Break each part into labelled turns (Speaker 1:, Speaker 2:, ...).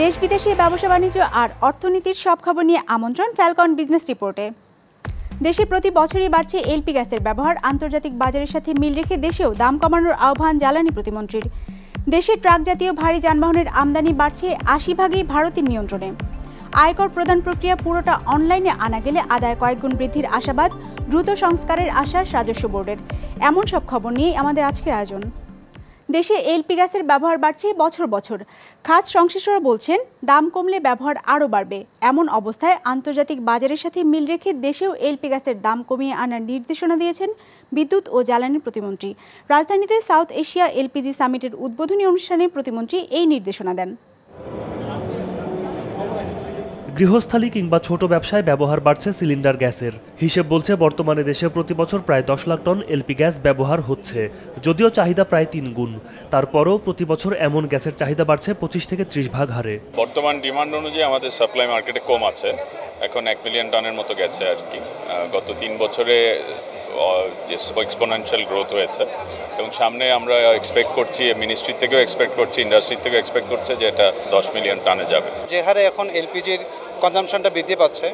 Speaker 1: দেশ বিদেশের ব্যবসা বাণিজ্য আর অর্থনীতির সব খবর নিয়ে আমন্ত্রণ ফ্যালকন বিজনেস রিপোর্টে। দেশে প্রতি বছরই বাড়ছে এলপি গ্যাসের ব্যবহার। আন্তর্জাতিক বাজারের সাথে মিল রেখে দেশেও দাম কমানোর আহ্বান জ্বালানি প্রতিমন্ত্রীর। দেশে ট্রাক জাতীয় ভারী যানবাহনের আমদানি বাড়ছে ৮০% ভারতের নিয়ন্ত্রণে। আয়কর প্রদান প্রক্রিয়া পুরোটা অনলাইনে আনা গেলে আদায় কয়েক গুণ বৃদ্ধির আশাবাদ, দ্রুত সংস্কারের আশ্বাস রাজস্ব বোর্ডের। এমন সব খবর নিয়েই আমাদের আজকের আয়োজন। দেশে এলপি গ্যাসের ব্যবহার বাড়ছে বছর বছর। খাত সংশ্লিষ্টরা বলছেন দাম কমলে ব্যবহার আরও বাড়বে। এমন অবস্থায় আন্তর্জাতিক বাজারের সাথে মিল রেখে দেশেও এলপি গ্যাসের দাম কমিয়ে আনার নির্দেশনা দিয়েছেন বিদ্যুৎ ও জ্বালানি প্রতিমন্ত্রী। রাজধানীতে সাউথ এশিয়া এলপিজি সামিটের উদ্বোধনী অনুষ্ঠানে প্রতিমন্ত্রী এই নির্দেশনা দেন।
Speaker 2: গৃহস্থালী কিংবা ছোট ব্যবসায় ব্যবহার বাড়ছে সিলিন্ডার গ্যাসের। হিসেব বলছে বর্তমানে দেশে প্রতি বছর প্রায় 10 লাখ টন এলপি গ্যাস ব্যবহার হচ্ছে, যদিও চাহিদা প্রায় 3 গুণ। তারপরও প্রতি বছর এমন গ্যাসের চাহিদা বাড়ছে 25 থেকে 30% হারে।
Speaker 3: বর্তমান ডিমান্ড অনুযায়ী আমাদের সাপ্লাই মার্কেটে কম আছে, এখন 1 মিলিয়ন টনের মতো গেছে আর কি। গত 3 বছরে যে এক্সপোনেনশিয়াল গ্রোথ হয়েছে এবং সামনে আমরা এক্সপেক্ট করছি, মিনিস্ট্রি থেকেও এক্সপেক্ট করছি, ইন্ডাস্ট্রি থেকেও এক্সপেক্ট করছে যে এটা 10 মিলিয়ন টনে যাবে।
Speaker 4: যে হারে এখন এলপিজির কনজামশনটা বৃদ্ধি পাচ্ছে,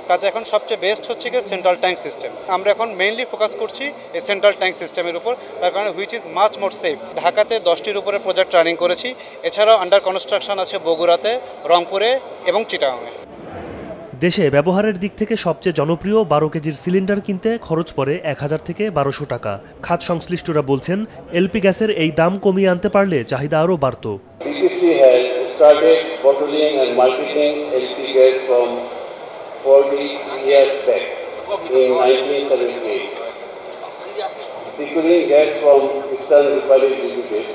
Speaker 4: তাতে এখন সবচেয়ে বেস্ট হচ্ছে কি সেন্ট্রাল ট্যাঙ্ক সিস্টেম। আমরা এখন মেইনলি ফোকাস করছি এই সেন্ট্রাল ট্যাঙ্ক সিস্টেমের উপর, তার কারণে which is much more safe. ঢাকাতে 10টির উপরে প্রজেক্ট রানিং করেছি, এছাড়াও আন্ডার কনস্ট্রাকশন আছে বগুড়াতে, রংপুরে এবং চিটাগাংয়ে।
Speaker 2: দেশে ব্যবহারের দিক থেকে সবচেয়ে জনপ্রিয় 12 কেজির সিলিন্ডার কিনতে খরচ পড়ে 1000 থেকে 1200 টাকা। খাত সংশ্লিষ্টরা বলছেন এলপি গ্যাসের এই দাম কমিয়ে আনতে পারলে চাহিদা আরও বাড়ত।
Speaker 5: started bottling and marketing LP gas from 40 years back in 1978. Securing gas from Eastern Republic Limited,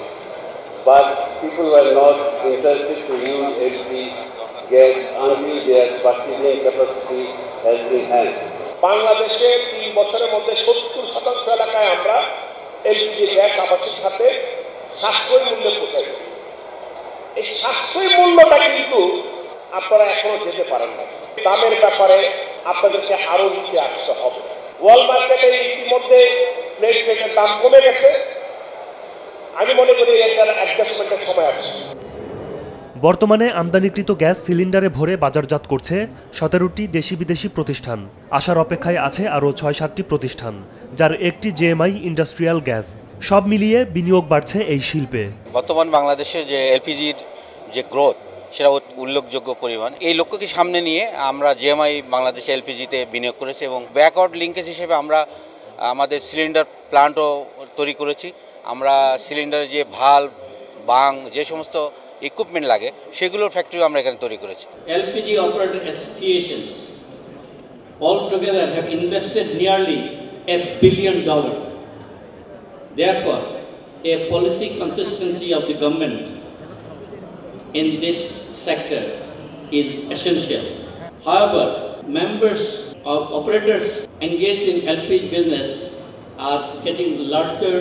Speaker 5: but people were not interested to use LP gas until their purchasing capacity has been enhanced.
Speaker 6: বাংলাদেশে 3 বছরের মধ্যে 70% এলাকায় আমরা LPG gas আবাসিক খাতে সাশ্রয়ী মূল্যে পৌঁছাইছি। এই সাশ্রয়ী মূল্যটা কিন্তু আপনারা এখনো যেতে পারেন না। দামের ব্যাপারে আপনাদেরকে আরো নিচে আসতে হবে। ওয়ার্ল্ড মার্কেটে ইতিমধ্যে প্লেট প্লেটের দাম কমে গেছে, আমি মনে করি এটার অ্যাডজাস্টমেন্টের সময় আছে।
Speaker 2: বর্তমানে আমদানিকৃত গ্যাস সিলিন্ডারে ভরে বাজারজাত করছে 17টি দেশি বিদেশি প্রতিষ্ঠান। আসার অপেক্ষায় আছে আরও 6-7টি প্রতিষ্ঠান, যার একটি জেএমআই ইন্ডাস্ট্রিয়াল গ্যাস। সব মিলিয়ে বিনিয়োগ বাড়ছে এই শিল্পে।
Speaker 7: বর্তমান বাংলাদেশে যে এলপিজির যে গ্রোথ, সেটা উল্লেখযোগ্য পরিমাণ। এই লক্ষ্যকে সামনে নিয়ে আমরা জেএমআই বাংলাদেশে এলপিজিতে বিনিয়োগ করেছি এবং ব্যাকওয়ার্ড লিঙ্কেজ হিসেবে আমরা আমাদের সিলিন্ডার প্ল্যান্টও তৈরি করেছি। আমরা সিলিন্ডারে যে ভাল্ব, বাং, যে সমস্ত ইকুইপমেন্ট লাগে সেগুলোর ফ্যাক্টরি আমরা এখানে তৈরি করেছি।
Speaker 8: LPG operator associations all together have invested nearly $1 billion. Therefore, a policy consistency of the government in this sector is essential. However, members of operators engaged in LPG business are getting larger,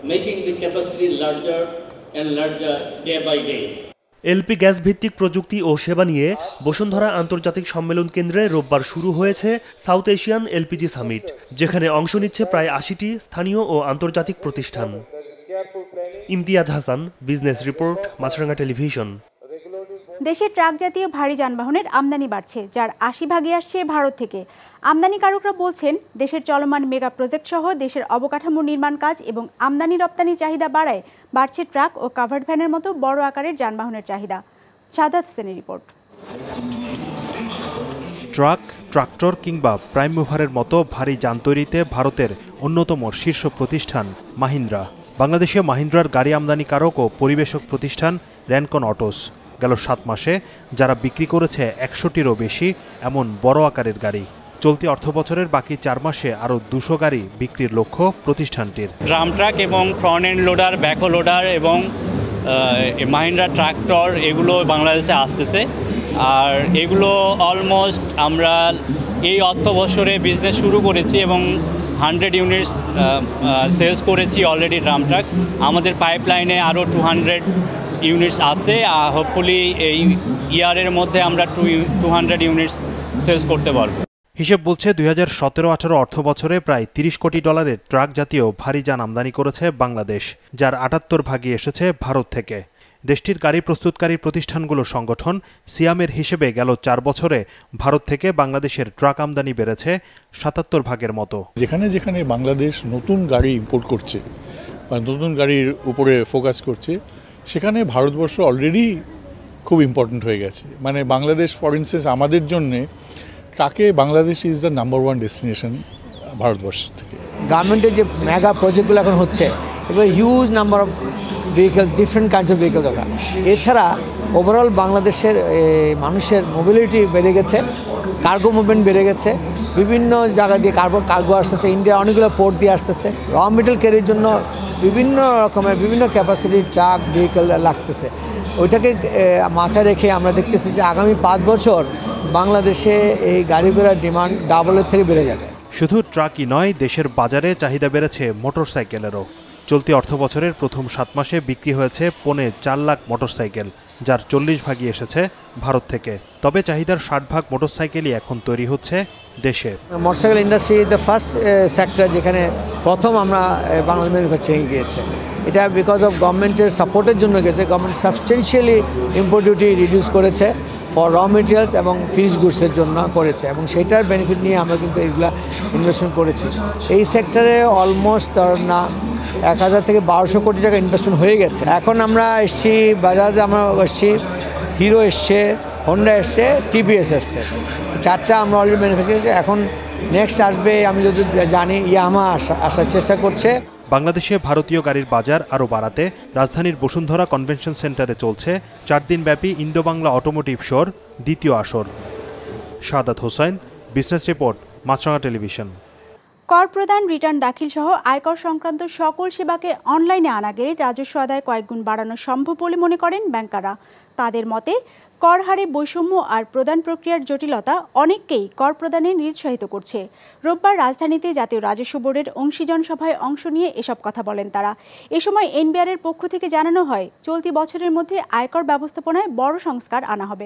Speaker 8: making the capacity larger and larger day by day.
Speaker 2: LP gas ভিত্তিক প্রযুক্তি ও সেবা নিয়ে বসুন্ধরা আন্তর্জাতিক সম্মেলন কেন্দ্রে রোববার শুরু হয়েছে সাউথ এশিয়ান এলপিজি সামিট, যেখানে অংশ নিচ্ছে প্রায় 80টি স্থানীয় ও আন্তর্জাতিক প্রতিষ্ঠান। ইমতিয়াজ হাসান, বিজনেস রিপোর্ট, মাছরাঙা টেলিভিশন।
Speaker 1: দেশে ট্রাক জাতীয় ভারী যানবাহনের আমদানি বাড়ছে, যার 80% আসছে ভারত থেকে। আমদানিকারকরা বলছেন দেশের চলমান মেগা প্রজেক্ট সহ দেশের অবকাঠামো নির্মাণ কাজ এবং আমদানি রপ্তানি চাহিদা বাড়ায় বাড়ছে ট্রাক ও কাভার্ড ভ্যানের মতো বড় আকারের যানবাহনের চাহিদা। সাদাত হোসেনের রিপোর্ট।
Speaker 9: ট্রাক, ট্রাক্টর কিংবা প্রাইম মুভারের মতো ভারী যান তৈরিতে ভারতের অন্যতম শীর্ষ প্রতিষ্ঠান মাহিন্দ্রা। বাংলাদেশে মাহিন্দ্রার গাড়ি আমদানিকারক ও পরিবেশক প্রতিষ্ঠান র্যানকন অটোস গেল 7 মাসে যারা বিক্রি করেছে 100টিরও বেশি এমন বড় আকারের গাড়ি। চলতি অর্থবছরের বাকি 4 মাসে আরও 200 গাড়ি বিক্রির লক্ষ্য প্রতিষ্ঠানটির।
Speaker 10: ড্রাম ট্রাক এবং front end loader, backhoe loader এবং মাহিন্দ্রা ট্রাক্টর এগুলো বাংলাদেশে আসতেছে। আর এগুলো অলমোস্ট আমরা এই অর্থবছরে বিজনেস শুরু করেছি এবং 100 ইউনিটস সেলস করেছি অলরেডি ড্রাম ট্রাক। আমাদের পাইপলাইনে আরও 200 ইউনিটস আছে। হোপফুলি এই ইয়ারের মধ্যে আমরা 200 ইউনিটস সেলস করতে পারবো।
Speaker 9: হিসেব বলছে 2017-18 অর্থবছরে প্রায় $30 কোটি ট্রাক জাতীয় ভারী যান আমদানি করেছে বাংলাদেশ, যার 78 ভাগই এসেছে ভারত থেকে। দেশটির গাড়ি প্রস্তুতকারী প্রতিষ্ঠানগুলোর সংগঠন সিয়ামের হিসেবে গেল 4 বছরে ভারত থেকে বাংলাদেশের ট্রাক আমদানি বেড়েছে 77 ভাগের মতো।
Speaker 11: যেখানে যেখানে বাংলাদেশ নতুন গাড়ি ইম্পোর্ট করছে বা নতুন গাড়ির উপরে ফোকাস করছে, সেখানে ভারতবর্ষ অলরেডি খুব ইম্পর্টেন্ট হয়ে গেছে। মানে বাংলাদেশ ফর ইনস্টেন্স আমাদের জন্যে ট্রাকে Bangladesh is the number 1 destination Bharatvarsha থেকে।
Speaker 12: গার্মেন্টের যে মেগা প্রজেক্টগুলো এখন হচ্ছে, এগুলো huge number of vehicles, different kinds of vehicle দরকার। এছাড়া ওভারঅল বাংলাদেশের মানুষের মোবিলিটি বেড়ে গেছে, কার্গো মুভমেন্ট বেড়ে গেছে, বিভিন্ন জায়গা দিয়ে কার্গো আসতেছে, ইন্ডিয়া অনেকগুলো পোর্ট দিয়ে আসতেছে। র মেটেরিয়াল ক্যারির জন্য বিভিন্ন রকমের বিভিন্ন ক্যাপাসিটির ট্রাক ভেহিকেল লাগতেছে। ওইটাকে মাথায় রেখে আমরা দেখতেছি যে আগামী 5 বছর বাংলাদেশে এই গাড়ি ঘোড়ার ডিমান্ড ডাবলের থেকে বেড়ে যাবে।
Speaker 9: শুধু ট্রাকই নয়, দেশের বাজারে চাহিদা বেড়েছে মোটরসাইকেলেরও। চলতি অর্থবছরের প্রথম 7 মাসে বিক্রি হয়েছে 4.25 লাখ মোটরসাইকেল, যার 40 ভাগই এসেছে ভারত থেকে। তবে চাহিদার 60 ভাগ মোটরসাইকেলই এখন তৈরি হচ্ছে দেশে।
Speaker 12: Motorcycle industry the first sector যেখানে প্রথম আমরা বাংলাদেশ ম্যানুফ্যাকচারিং গিয়েছে। এটা বিকজ অফ গভর্নমেন্টের সাপোর্টের জন্য গেছে। Government substantially import duty reduce করেছে ফর র মেটেরিয়ালস এবং ফিনিশ গুডসের জন্য করেছে, এবং সেইটার বেনিফিট নিয়ে আমরা কিন্তু এইগুলা ইনভেস্টমেন্ট করেছি। এই সেক্টরে অলমোস্ট না 1000 থেকে 1200 কোটি টাকা ইনভেস্টমেন্ট হয়ে গেছে। এখন আমরা এসছি বাজাজ, আমরা এসছি হিরো এসছে, হোন্ডা এসছে, টিভিএস এসছে, 4টা আমরা অলরেডি ম্যানুফ্যাকচার করেছি। এখন নেক্সট আসবে আমি যদি জানি ইয়ামাহা আসার চেষ্টা করছে।
Speaker 9: বাংলাদেশে ভারতীয় গাড়ির বাজার আরও বাড়াতে রাজধানীর বসুন্ধরা কনভেনশন সেন্টারে চলছে 4 দিনব্যাপী ইন্দো বাংলা অটোমোটিভ শোর দ্বিতীয় আসর। শাহাদাত হোসেন, বিজনেস রিপোর্ট, মাছরাঙা টেলিভিশন।
Speaker 1: কর প্রদান, রিটার্ন দাখিল সহ আয়কর সংক্রান্ত সকল সেবাকে অনলাইনে আনা গেলে রাজস্ব আদায় কয়েকগুণ বাড়ানো সম্ভব বলে মনে করেন ব্যাংকাররা। তাদের মতে কর হারে বৈষম্য আর প্রদান প্রক্রিয়ার জটিলতা অনেককেই কর প্রদানে নিরুৎসাহিত করছে। রোববার রাজধানীতে জাতীয় রাজস্ব বোর্ডের অংশীজন সভায় অংশ নিয়ে এসব কথা বলেন তারা। এ সময় এনবিআরের পক্ষ থেকে জানানো হয়, চলতি বছরের মধ্যে আয়কর ব্যবস্থাপনায় বড় সংস্কার আনা হবে।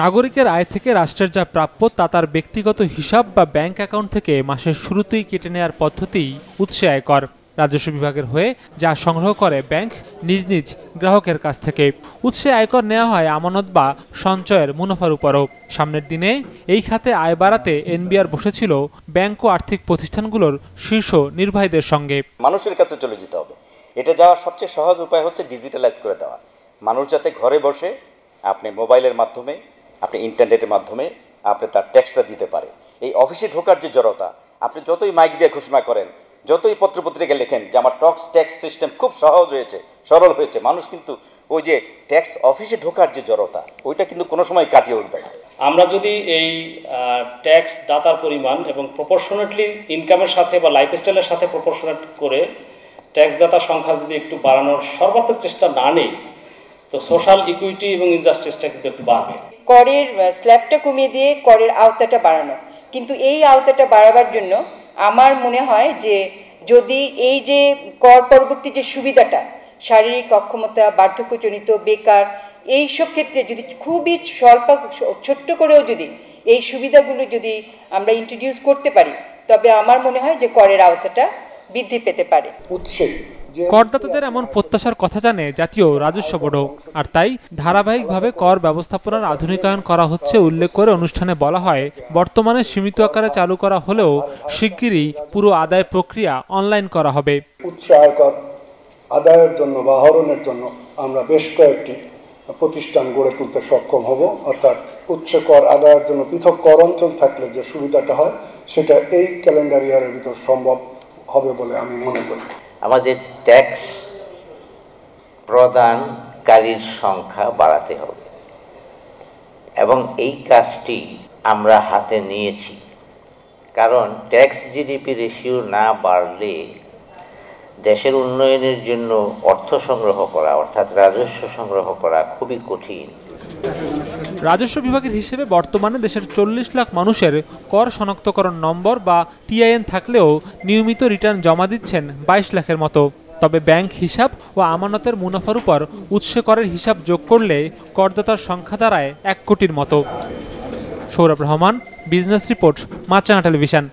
Speaker 13: নাগরিকের আয় থেকে রাষ্ট্রের যা প্রাপ্য তা তার ব্যক্তিগত হিসাব বা ব্যাংক অ্যাকাউন্ট থেকে মাসের শুরুতেই কেটে নেওয়ার পদ্ধতি উৎসে আয়কর। রাজস্ব বিভাগের হয়ে যা সংগ্রহ করে ব্যাংক নিজ নিজ গ্রাহকের কাছ থেকে। উৎসে আয়কর নেওয়া হয় আমানত বা সঞ্চয়ের মুনাফার উপরও। সামনের দিনে এই খাতে আয় বাড়াতে এনবিআর বসেছিল ব্যাংক ও আর্থিক প্রতিষ্ঠানগুলোর শীর্ষ নির্বাহীদের সঙ্গে।
Speaker 14: মানুষের কাছে চলে যেতে হবে। এটা যাওয়ার সবচেয়ে সহজ উপায় হচ্ছে ডিজিটালাইজ করে দেওয়া। মানুষ যাতে ঘরে বসে আপনি মোবাইলের মাধ্যমে, আপনি ইন্টারনেটের মাধ্যমে আপনি তার ট্যাক্সটা দিতে পারে। এই অফিসে ঢোকার যে জড়তা, আপনি যতই মাইক দিয়ে ঘোষণা করেন, যতই পত্রপত্রিকা লেখেন যে আমার ট্যাক্স সিস্টেম খুব সহজ হয়েছে, সরল হয়েছে, মানুষ কিন্তু ওই যে ট্যাক্স অফিসে ঢোকার যে জড়তা, ওইটা কিন্তু কোনো সময় কাটিয়ে উঠবে না।
Speaker 15: আমরা যদি এই ট্যাক্স দাতার পরিমাণ এবং প্রপোর্শনেটলি ইনকামের সাথে বা লাইফস্টাইলের সাথে প্রপোর্শনেট করে ট্যাক্স দাতার সংখ্যা যদি একটু বাড়ানোর সর্বাত্মক চেষ্টা না নেই, তো সোশ্যাল ইকুইটি এবং ইনজাস্টিসটা কিন্তু একটু বাড়বে।
Speaker 16: করের স্ল্যাবটা কমিয়ে দিয়ে করের আওতাটা বাড়ানো, কিন্তু এই আওতাটা বাড়াবার জন্য আমার মনে হয় যে যদি এই যে কর পরবর্তী যে সুবিধাটা, শারীরিক অক্ষমতা, বার্ধক্যজনিত, বেকার, এইসব ক্ষেত্রে যদি খুবই স্বল্প ছোট্ট করেও যদি এই সুবিধাগুলো যদি আমরা ইন্ট্রোডিউস করতে পারি, তবে আমার মনে হয় যে করের আওতাটা বৃদ্ধি পেতে পারে।
Speaker 13: করদাতাদের এমন প্রত্যাশার কথা জানে জাতীয় রাজস্ব বোর্ডও, আর তাই ধারাবাহিকভাবে কর ব্যবস্থাপনার আধুনিকায়ন করা হচ্ছে উল্লেখ করে অনুষ্ঠানে বলা হয়, বর্তমানে সীমিত আকারে চালু করা হলেও শিগগিরই পুরো আদায় প্রক্রিয়া অনলাইন করা হবে।
Speaker 17: উচ্চ আয়কর আদায়ের জন্য বা আহরণের জন্য আমরা বেশ কয়েকটি প্রতিষ্ঠান গড়ে তুলতে সক্ষম হব। অর্থাৎ উচ্চ কর আদায়ের জন্য পৃথক কর অঞ্চল থাকলে যে সুবিধাটা হয়, সেটা এই ক্যালেন্ডার ইয়ারের ভিতর সম্ভব হবে বলে আমি মনে করি।
Speaker 18: আমাদের ট্যাক্স প্রদানকারীর সংখ্যা বাড়াতে হবে এবং এই কাজটি আমরা হাতে নিয়েছি। কারণ ট্যাক্স জিডিপি রেশিও না বাড়লে দেশের উন্নয়নের জন্য অর্থ সংগ্রহ করা, অর্থাৎ রাজস্ব সংগ্রহ করা খুবই কঠিন।
Speaker 13: রাজস্ব বিভাগের হিসেবে বর্তমানে দেশের 40 লাখ মানুষের কর শনাক্তকরণ নম্বর বা টিআইএন থাকলেও নিয়মিত রিটার্ন জমা দিচ্ছেন 22 লাখের মতো। তবে ব্যাংক হিসাব ও আমানতের মুনাফার উপর উৎসে করের হিসাব যোগ করলে করদাতার সংখ্যা দাঁড়ায় 1 কোটির মতো। সৌরভ রহমান, বিজনেস রিপোর্ট, মাছরাঙা টেলিভিশন।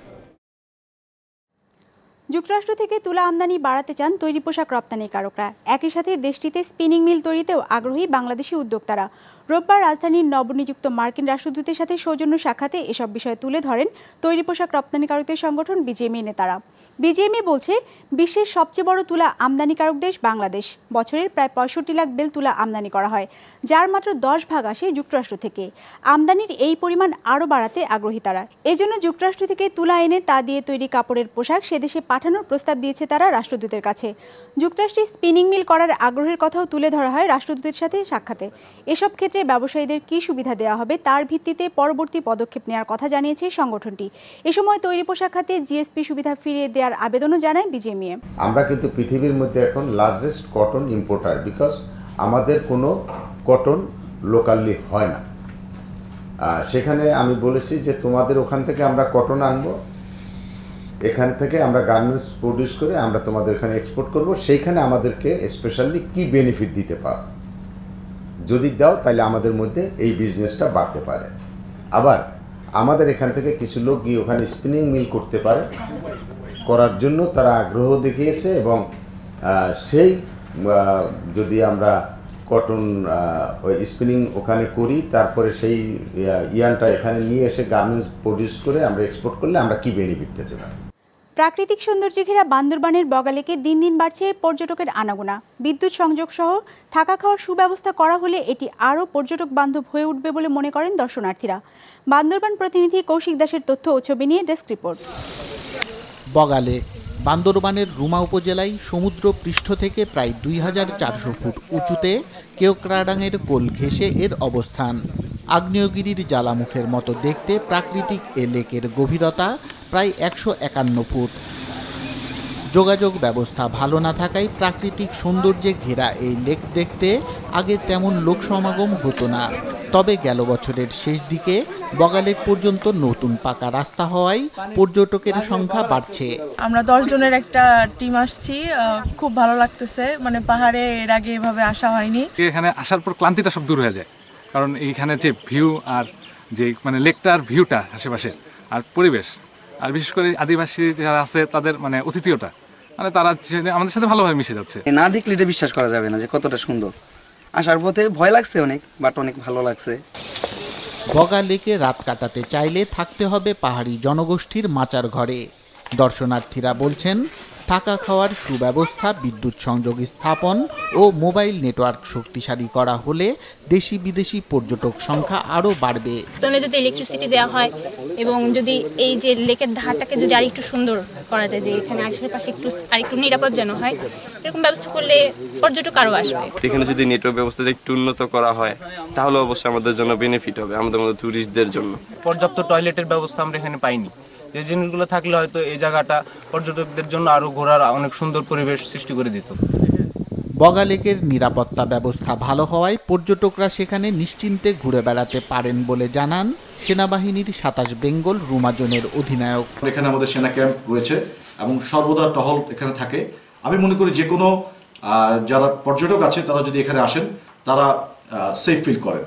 Speaker 1: যুক্তরাষ্ট্র থেকে তুলা আমদানি বাড়াতে চান তৈরি পোশাক রপ্তানিকারকরা। একই সাথে দেশটিতে স্পিনিং মিল তৈরিতেও আগ্রহী বাংলাদেশি উদ্যোক্তারা। রোববার রাজধানীর নবনিযুক্ত মার্কিন রাষ্ট্রদূতের সাথে সৌজন্য সাক্ষাতে এসব বিষয় তুলে ধরেন তৈরি পোশাক রপ্তানিকারকদের সংগঠন বিজিএমই নেতারা। বিজিএমই বলছে, বিশ্বের সবচেয়ে বড় তুলা আমদানিকারক দেশ বাংলাদেশ। বছরের প্রায় ৬৫ লাখ বেল তুলা আমদানি করা হয়, যার মাত্র ১০ ভাগ আসে যুক্তরাষ্ট্র থেকে। আমদানির এই পরিমাণ আরও বাড়াতে আগ্রহী তারা। এজন্য যুক্তরাষ্ট্র থেকে তুলা এনে তা দিয়ে তৈরি কাপড়ের পোশাক সেদেশে পাঠানোর প্রস্তাব দিয়েছে তারা রাষ্ট্রদূতের কাছে। যুক্তরাষ্ট্রে স্পিনিং মিল করার আগ্রহের কথাও তুলে ধরা হয় রাষ্ট্রদূতের সাথে সাক্ষাতে। এসব ক্ষেত্রে ব্যবসায়ীদের কী সুবিধা দেওয়া হবে তার ভিত্তিতে পরবর্তী পদক্ষেপ নেওয়ার কথা জানিয়েছে সংগঠনটি। এ সময় তৈরি পোশাক খাতে জিএসপি সুবিধা ফিরিয়ে দেওয়ার আবেদনও জানায় বিজিএমইএ।
Speaker 19: আমরা কিন্তু পৃথিবীর মধ্যে এখন লার্জেস্ট কটন ইম্পোর্টার, বিকজ আমাদের কোনো কটন লোকালি হয় না। সেখানে আমি বলেছি যে তোমাদের ওখান থেকে আমরা কটন আনবো, এখান থেকে আমরা গার্মেন্টস প্রডিউস করে আমরা তোমাদের এখানে এক্সপোর্ট করব। সেইখানে আমাদেরকে স্পেশালি কি বেনিফিট দিতে পারো, যদি দাও তাহলে আমাদের মধ্যে এই বিজনেসটা বাড়তে পারে। আবার আমাদের এখান থেকে কিছু লোক গিয়ে ওখানে স্পিনিং মিল করতে পারে, করার জন্য তারা আগ্রহ দেখিয়েছে। এবং সেই যদি আমরা কটন ওই স্পিনিং ওখানে করি, তারপরে সেই ইয়ানটা এখানে নিয়ে এসে গার্মেন্টস প্রডিউস করে আমরা এক্সপোর্ট করলে আমরা কি বেনিফিট পেতে পারি।
Speaker 1: প্রাকৃতিক সৌন্দর্যে ঘেরা বান্দরবানের বগালেকে দিন দিন বাড়ছে পর্যটকের আনাগোনা। বিদ্যুৎ সংযোগ সহ থাকা খাওয়ার সুব্যবস্থা করা হলে এটি আরও পর্যটক বান্ধব হয়ে উঠবে বলে মনে করেন দর্শনার্থীরা। বান্দরবান প্রতিনিধি কৌশিক দাসের তথ্য ও ছবি নিয়ে ডেস্ক রিপোর্ট।
Speaker 20: বগালে বান্দরবানের রুমা উপজেলায় সমুদ্র পৃষ্ঠ থেকে প্রায় ২৪০০ ফুট উঁচুতে কেওক্রাডাঙের কোল ঘেঁষে এর অবস্থান। আগ্নেয়গিরির জ্বালামুখের মতো দেখতে প্রাকৃতিক এ লেকের গভীরতা প্রায় ১৫১ ফুট। যোগাযোগ ব্যবস্থা ভালো না থাকায় প্রাকৃতিক সৌন্দর্যে ঘেরা এই লেক দেখতে আগে তেমন লোক সমাগম হতো না। তবে গেল বছরের শেষ দিকে বগালেক পর্যন্ত নতুন পাকা রাস্তা হওয়ায় পর্যটকের সংখ্যা বাড়ছে।
Speaker 21: আমরা ১০ জনের একটা টিম আসছি, খুব ভালো লাগতেছে। মানে পাহাড়ে এর আগে এভাবে আসা হয়নি।
Speaker 22: এখানে আসার পর ক্লান্তিটা সব দূর হয়ে যায়, কারণ এইখানে যে ভিউ আর যে মানে লেকটার ভিউটা আশেপাশে আর পরিবেশ, আর বিশেষ করে আদিবাসী যারা আছে তাদের মানে অতিথিয়তা, মানে তারা আমাদের সাথে ভালোভাবে মিশে যাচ্ছে।
Speaker 23: না দেখলে এটা বিশ্বাস করা যাবে না যে কতটা সুন্দর। আসার পথে ভয় লাগছে অনেক, বাট অনেক ভালো লাগছে।
Speaker 20: বগা লেকে রাত কাটাতে চাইলে থাকতে হবে পাহাড়ি জনগোষ্ঠীর মাচার ঘরে। দর্শনার্থীরা বলছেন, থাকা খাওয়ার সুব্যবস্থা, বিদ্যুৎ সংযোগ স্থাপন ও মোবাইল নেটওয়ার্ক শক্তিশালী করা হলে দেশি বিদেশি পর্যটক সংখ্যা আরও বাড়বে।
Speaker 24: যদি ইলেকট্রিসিটি দেওয়া হয় এবং যদি এই যে লেকের ধারটাকে যদি আরেকটু সুন্দর করা যায়, যে এখানে আশেপাশে আরেকটু নিরাপদ যেন হয়, এরকম ব্যবস্থা করলে পর্যটক আরও আসবে।
Speaker 25: এখানে যদি নেটওয়ার্ক ব্যবস্থাটা একটু উন্নত করা হয় তাহলে অবশ্যই আমাদের জন্য বেনিফিট হবে, আমাদের মতো ট্যুরিস্টদের জন্য।
Speaker 26: পর্যাপ্ত টয়লেটের ব্যবস্থা আমরা এখানে পাইনি। যে জিনিসগুলো থাকলে হয়তো এই জায়গাটা পর্যটকদের জন্য আরও ঘোরার অনেক সুন্দর পরিবেশ সৃষ্টি করে দিত।
Speaker 20: বগা লেকের নিরাপত্তা ব্যবস্থা ভালো হওয়ায় পর্যটকরা সেখানে নিশ্চিন্তে ঘুরে বেড়াতে পারেন বলে জানান সেনাবাহিনীর ২৭ বেঙ্গল রুমা জোনের অধিনায়ক।
Speaker 27: এখানে আমাদের সেনা ক্যাম্প রয়েছে এবং সর্বদা টহল এখানে থাকে। আমি মনে করি যে কোনো যারা পর্যটক আছে তারা যদি এখানে আসেন তারা সেফ ফিল করেন।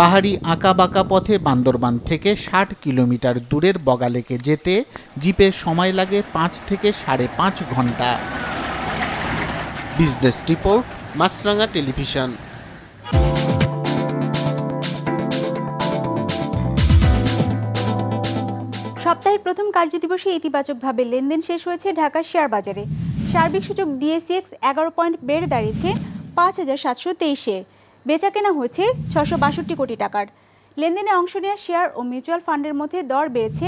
Speaker 20: পাহাড়ি আঁকা বাঁকা পথে বান্দরবান থেকে ৬০ কিলোমিটার দূরের বগালেকে যেতে জিপে সময় লাগে ৫ থেকে ৫.৫ ঘন্টা। বিজনেস রিপোর্ট, মাছরাঙা টেলিভিশন।
Speaker 1: সপ্তাহের প্রথম কার্যদিবসে ইতিবাচকভাবে লেনদেন শেষ হয়েছে ঢাকার শেয়ার বাজারে। সার্বিক সূচক ডিএসইএক্স ১১ পয়েন্ট বেড়ে দাঁড়িয়েছে ৫,৭২৩-এ। বেচাকেনা হয়েছে ৬৬২ কোটি টাকার। লেনদেনে অংশ নেওয়া শেয়ার ও মিউচুয়াল ফান্ডের মধ্যে দর বেড়েছে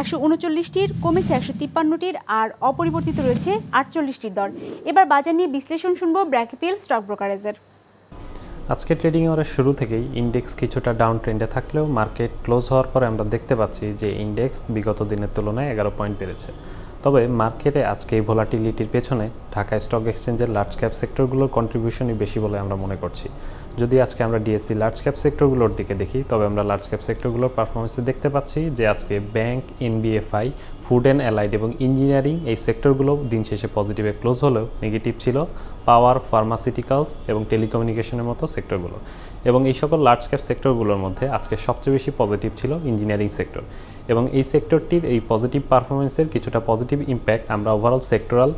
Speaker 1: ১৩৯টির, কমেছে ১৫৩টির, আর অপরিবর্তিত রয়েছে ৪৮টির দর। এবার বাজার নিয়ে বিশ্লেষণ শুনবো ব্র্যাকেপিএল স্টক ব্রোকারেজের।
Speaker 28: আজকে ট্রেডিং আওয়ারের শুরু থেকেই ইন্ডেক্স কিছুটা ডাউন ট্রেন্ডে থাকলেও মার্কেট ক্লোজ হওয়ার পরে আমরা দেখতে পাচ্ছি যে ইন্ডেক্স বিগত দিনের তুলনায় ১১ পয়েন্ট বেড়েছে। তবে মার্কেটে আজকে এই ভোলাটিলিটির পেছনে ঢাকা স্টক এক্সচেঞ্জের লার্জ ক্যাপ সেক্টরগুলোর কন্ট্রিবিউশনই বেশি বলে আমরা মনে করছি। যদি আজকে আমরা ডিএসসি লার্জ ক্যাপ সেক্টরগুলোর দিকে দেখি, তবে আমরা লার্জ ক্যাপ সেক্টরগুলোর পারফরমেন্সে দেখতে পাচ্ছি যে আজকে bank, NBFI, food and allied এবং ইঞ্জিনিয়ারিং এই সেক্টরগুলো দিন শেষে পজিটিভে ক্লোজ হলেও নেগেটিভ ছিল পাওয়ার, ফার্মাসিউটিক্যালস এবং টেলিকমিউনিকেশনের মতো সেক্টরগুলো। এবং এই সকল লার্জ ক্যাপ সেক্টরগুলোর মধ্যে আজকে সবচেয়ে বেশি পজিটিভ ছিল ইঞ্জিনিয়ারিং সেক্টর, এবং এই সেক্টরটির এই পজিটিভ পারফরমেন্সের কিছুটা পজিটিভ ইম্প্যাক্ট আমরা ওভারঅল সেক্টরাল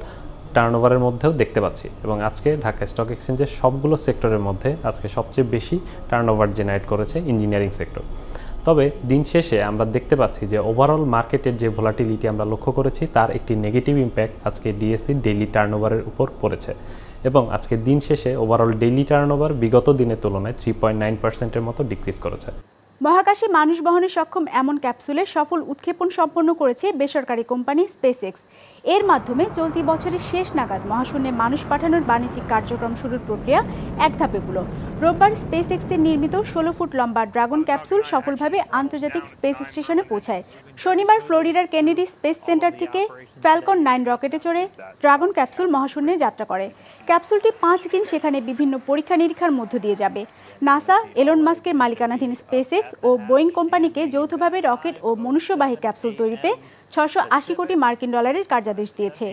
Speaker 28: টার্নওভারের মধ্যেও দেখতে পাচ্ছি। এবং আজকে ঢাকা স্টক এক্সচেঞ্জের সবগুলো সেক্টরের মধ্যে আজকে সবচেয়ে বেশি টার্নওভার জেনারেট করেছে ইঞ্জিনিয়ারিং সেক্টর। তবে দিন শেষে আমরা দেখতে পাচ্ছি যে ওভারঅল মার্কেটের যে ভোলাটিলিটি আমরা লক্ষ্য করেছি তার একটি নেগেটিভ ইম্প্যাক্ট আজকে ডিএসসি ডেইলি টার্নওভারের উপর পড়েছে, এবং আজকে দিন শেষে ওভারঅল ডেইলি টার্নওভার বিগত দিনের তুলনায় 3.9%-এর মতো ডিক্রিজ করেছে।
Speaker 1: মহাকাশে মানুষ বহনে সক্ষম এমন ক্যাপসুলের সফল উৎক্ষেপণ সম্পন্ন করেছে বেসরকারি কোম্পানি স্পেসএক্স। এর মাধ্যমে চলতি বছরের শেষ নাগাদ মহাশূন্যে মানুষ পাঠানোর বাণিজ্যিক কার্যক্রম শুরুর প্রক্রিয়া এক ধাপে এগুলো। রোববার স্পেসএক্সের নির্মিত 16 ফুট লম্বা ড্রাগন ক্যাপসুল সফলভাবে আন্তর্জাতিক স্পেস স্টেশনে পৌঁছায়। শনিবার ফ্লোরিডার কেনেডি স্পেস সেন্টার থেকে ফ্যালকন 9 রকেটে চড়ে ড্রাগন ক্যাপসুল মহাশূন্যে যাত্রা করে। ক্যাপসুলটি 5 দিন সেখানে বিভিন্ন পরীক্ষা নিরীক্ষার মধ্য দিয়ে যাবে। নাসা, এলন মাস্কের মালিকানাধীন স্পেসএক্স ও বোয়িং কোম্পানিকে যৌথভাবে রকেট ও মনুষ্যবাহী ক্যাপসুল তৈরিতে $680 কোটি মার্কিন ডলারের কার্যাদেশ দিয়েছে।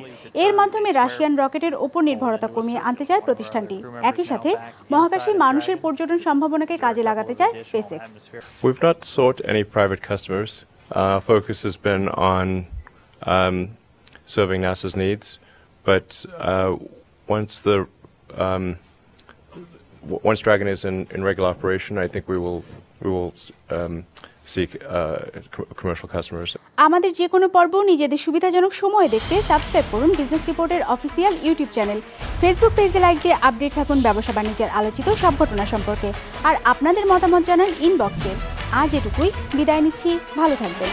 Speaker 1: এর মাধ্যমে রাশিয়ান রকেটের ওপর নির্ভরতা কমিয়ে আনতে চায় প্রতিষ্ঠানটি। একই সাথে মহাকাশে মানুষের পর্যটন সম্ভাবনাকে কাজে লাগাতে চায় SpaceX.
Speaker 2: We've not sought any private customers. Focus has been on serving NASA's needs, but once Dragon is in regular operation, I think we will seek commercial customers.
Speaker 1: আমাদের যে কোনো পর্ব নিজেদের সুবিধাজনক সময়ে দেখতে সাবস্ক্রাইব করুন বিজনেস রিপোর্টের অফিসিয়াল ইউটিউব চ্যানেল। ফেসবুক পেজে লাইক দিয়ে আপডেট থাকুন ব্যবসা বাণিজ্যের আলোচিত সব ঘটনা সম্পর্কে, আর আপনাদের মতামত জানান ইনবক্সে। আজ এটুকুই, বিদায় নিচ্ছি, ভালো থাকবেন।